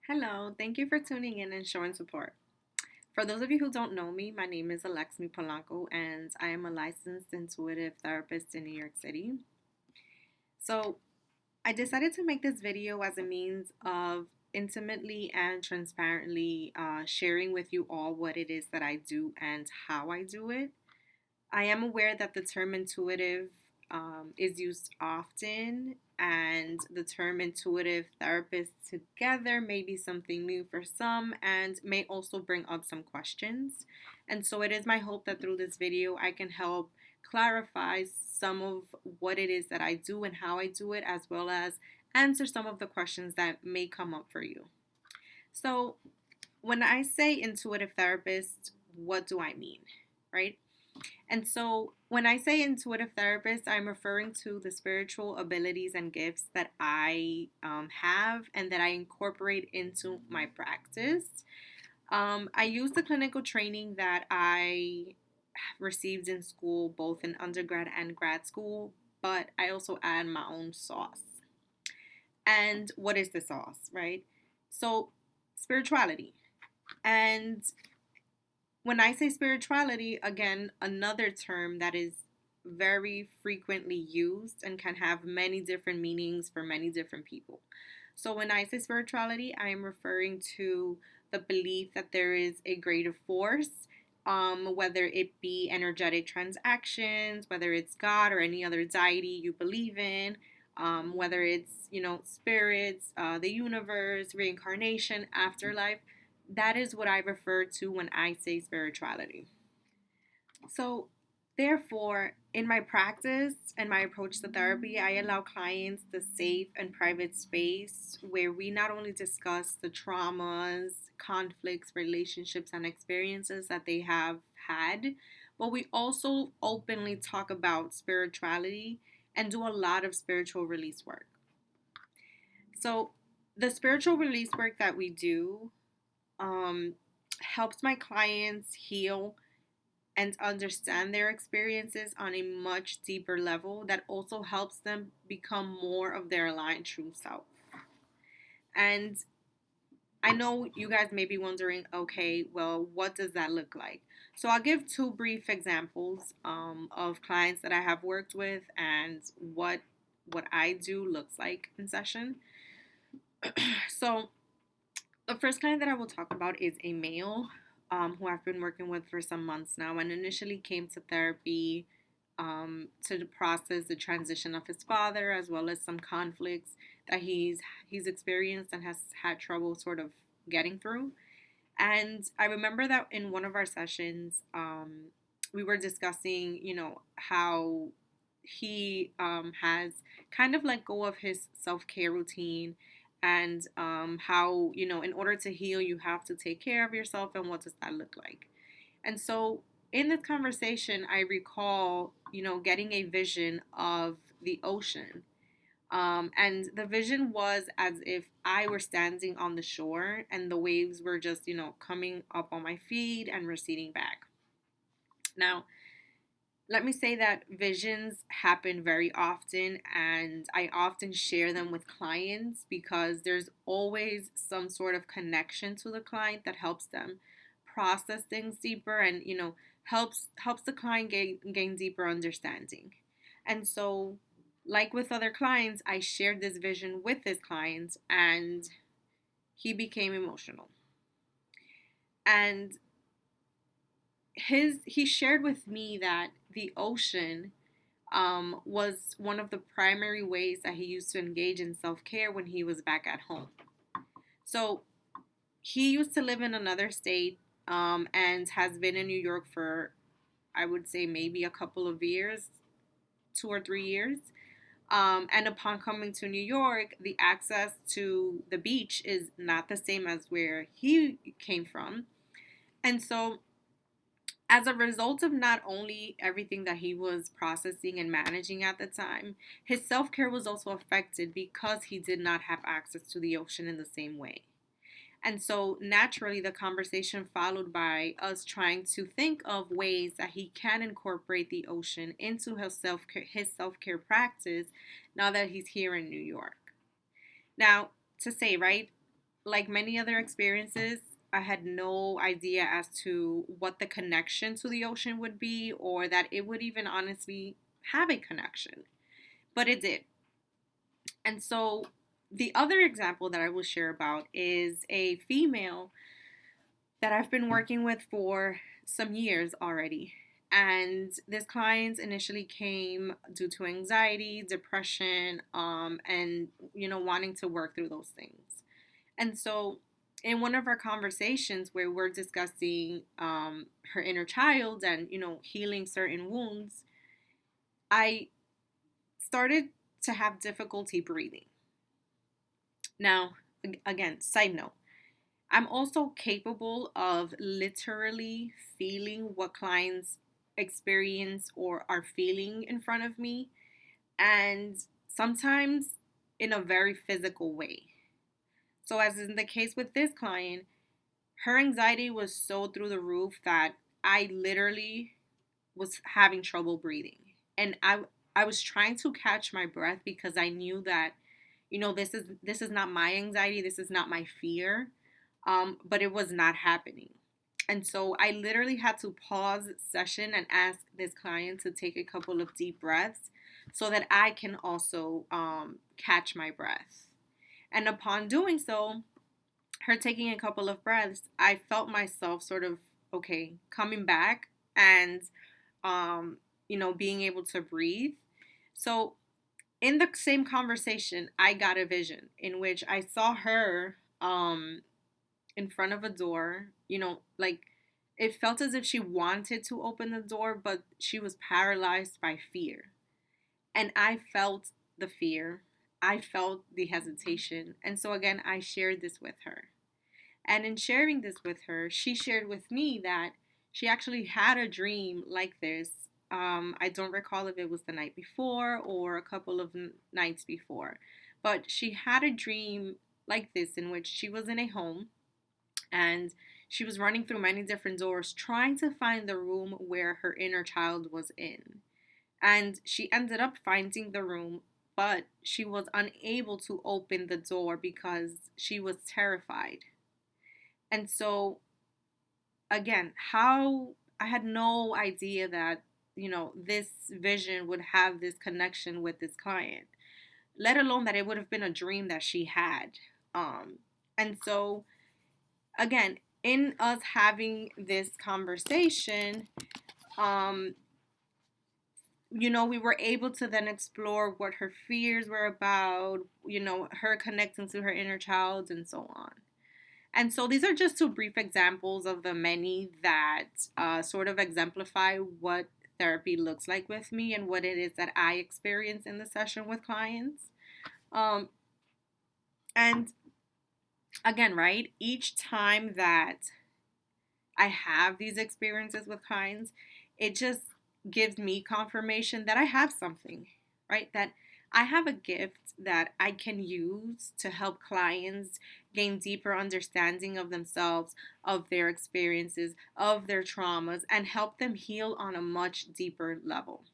Hello, thank you for tuning in and showing support. For those of you who don't know me, my name is Alexmi Polanco, and I am a licensed intuitive therapist in New York City. So, I decided to make this video as a means of intimately and transparently sharing with you all what it is that I do and how I do it. I am aware that the term intuitive is used often, and the term intuitive therapist together may be something new for some and may also bring up some questions. And so, it is my hope that through this video, I can help clarify some of what it is that I do and how I do it, as well as answer some of the questions that may come up for you. So, when I say intuitive therapist, what do I mean? Right? And so, when I say intuitive therapist, I'm referring to the spiritual abilities and gifts that I have and that I incorporate into my practice. I use the clinical training that I received in school, both in undergrad and grad school, but I also add my own sauce. And what is the sauce, right? So, spirituality. And when I say spirituality, again, another term that is very frequently used and can have many different meanings for many different people. So when I say spirituality, I am referring to the belief that there is a greater force, whether it be energetic transactions, whether it's God or any other deity you believe in, whether it's, spirits, the universe, reincarnation, afterlife. That is what I refer to when I say spirituality. So, therefore, in my practice and my approach to therapy, I allow clients the safe and private space where we not only discuss the traumas, conflicts, relationships, and experiences that they have had, but we also openly talk about spirituality and do a lot of spiritual release work. So, the spiritual release work that we do um, helps my clients heal and understand their experiences on a much deeper level that also helps them become more of their aligned true self. And I know you guys may be wondering, okay, well, what does that look like? So I'll give two brief examples of clients that I have worked with and what I do looks like in session. So the first client that I will talk about is a male who I've been working with for some months now, and initially came to therapy to process the transition of his father, as well as some conflicts that he's experienced and has had trouble sort of getting through. And I remember that in one of our sessions, we were discussing, how he has kind of let go of his self care routine and how, in order to heal, you have to take care of yourself, and what does that look like? And so in this conversation, I recall, getting a vision of the ocean. And the vision was as if I were standing on the shore and the waves were just, coming up on my feet and receding back. Now, let me say that visions happen very often, and I often share them with clients because there's always some sort of connection to the client that helps them process things deeper and, helps the client gain deeper understanding. And so, like with other clients, I shared this vision with this client, and he became emotional. And he shared with me that the ocean was one of the primary ways that he used to engage in self care when he was back at home. So he used to live in another state and has been in New York for, I would say, maybe a couple of years, 2 or 3 years. And upon coming to New York, the access to the beach is not the same as where he came from. And so as a result of not only everything that he was processing and managing at the time, his self care was also affected because he did not have access to the ocean in the same way. And so naturally, the conversation followed by us trying to think of ways that he can incorporate the ocean into his self care practice now that he's here in New York. Now, to say, right? like many other experiences, I had no idea as to what the connection to the ocean would be, or that it would even honestly have a connection. But it did. And so the other example that I will share about is a female that I've been working with for some years already. And this client initially came due to anxiety, depression, and wanting to work through those things. And so, in one of our conversations where we're discussing her inner child and healing certain wounds, I started to have difficulty breathing. Now, again, side note, I'm also capable of literally feeling what clients experience or are feeling in front of me, and sometimes in a very physical way. So, as in the case with this client, her anxiety was so through the roof that I literally was having trouble breathing. And I was trying to catch my breath because I knew that this is not my anxiety, this is not my fear. But it was not happening. And so I literally had to pause session and ask this client to take a couple of deep breaths so that I can also catch my breath. And upon doing so, her taking a couple of breaths, I felt myself sort of, okay, coming back and, being able to breathe. So in the same conversation, I got a vision in which I saw her in front of a door, like it felt as if she wanted to open the door, but she was paralyzed by fear. And I felt the fear. I felt the hesitation. And so again, I shared this with her. And in sharing this with her, she shared with me that she actually had a dream like this. I don't recall if it was the night before or a couple of nights before, but she had a dream like this in which she was in a home and she was running through many different doors trying to find the room where her inner child was in. And she ended up finding the room, but she was unable to open the door because she was terrified. And so, again, how I had no idea that, this vision would have this connection with this client, let alone that it would have been a dream that she had. And so, again, in us having this conversation, um, we were able to then explore what her fears were about, her connecting to her inner child and so on. And so these are just two brief examples of the many that sort of exemplify what therapy looks like with me and what it is that I experience in the session with clients. Um, and again, right, each time that I have these experiences with clients, it just gives me confirmation that I have something, right? That I have a gift that I can use to help clients gain deeper understanding of themselves, of their experiences, of their traumas, and help them heal on a much deeper level.